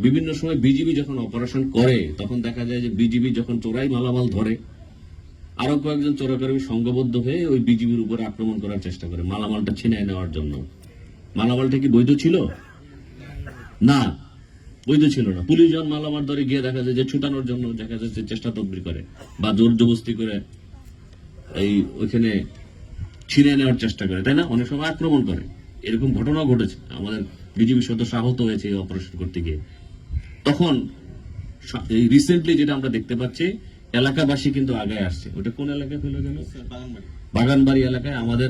বিভিন্ন সময় বিজিবি যখন অপারেশন করে তখন দেখা যায় যে বিজিবি যখন চোরাই মালামাল ধরে, আরো কয়েকজন চোরাকারী সংঘবদ্ধ হয়ে ওই বিজিবির উপর আক্রমণ করার চেষ্টা করে মালামালটা ছিনিয়ে নেওয়ার জন্য। মালামালটা কি বৈধ ছিল? না, বৈধ ছিল না। পুলিশ যখন মালামাল ধরে গিয়ে দেখা যায় যে ছুটানোর জন্য দেখা যাচ্ছে চেষ্টা তদবির করে বা জোর জবস্তি করে এই ওইখানে ছিনিয়ে নেওয়ার চেষ্টা করে, তাই না? অনেক সময় আক্রমণ করে। এরকম ঘটনাও ঘটেছে, আমাদের বিজিবি সদস্য আহত হয়েছে এই অপারেশন করতে গিয়ে। তখন এই রিসেন্টলি যেটা আমরা দেখতে পাচ্ছি, এলাকাবাসী কিন্তু আগায় আসছে। ওটা কোন এলাকায় হলো যেন? বাগানবাড়ি এলাকায় আমাদের,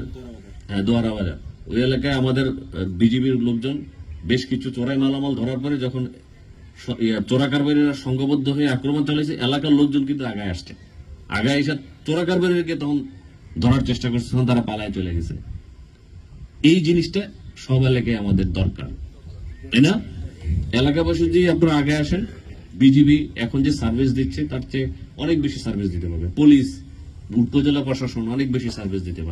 দোয়ারা বাজার, ওই এলাকায় আমাদের বিজিবির লোকজন বেশ কিছু চোরাই মালামাল ধরার পরে যখন চোরা কারবারিরা সংঘবদ্ধ হয়ে আক্রমণ চালিয়েছে, এলাকার লোকজন কিন্তু আগায় আসছে। আগায় এসে চোরা কারবারিকে তখন ধরার চেষ্টা করছে, তখন তারা পালায় চলে গেছে। এই জিনিসটা সব এলাকায় আমাদের দরকার, তাই না? এলাকাবাসী যদি আপনারা আগে আসেন, বিজিবি এখন যে সার্ভিস দিচ্ছে তার চেয়ে অনেক বেশি সার্ভিস দিতে পারবে। পুলিশ, উপজেলা প্রশাসন অনেক বেশি সার্ভিস দিতে পারবে।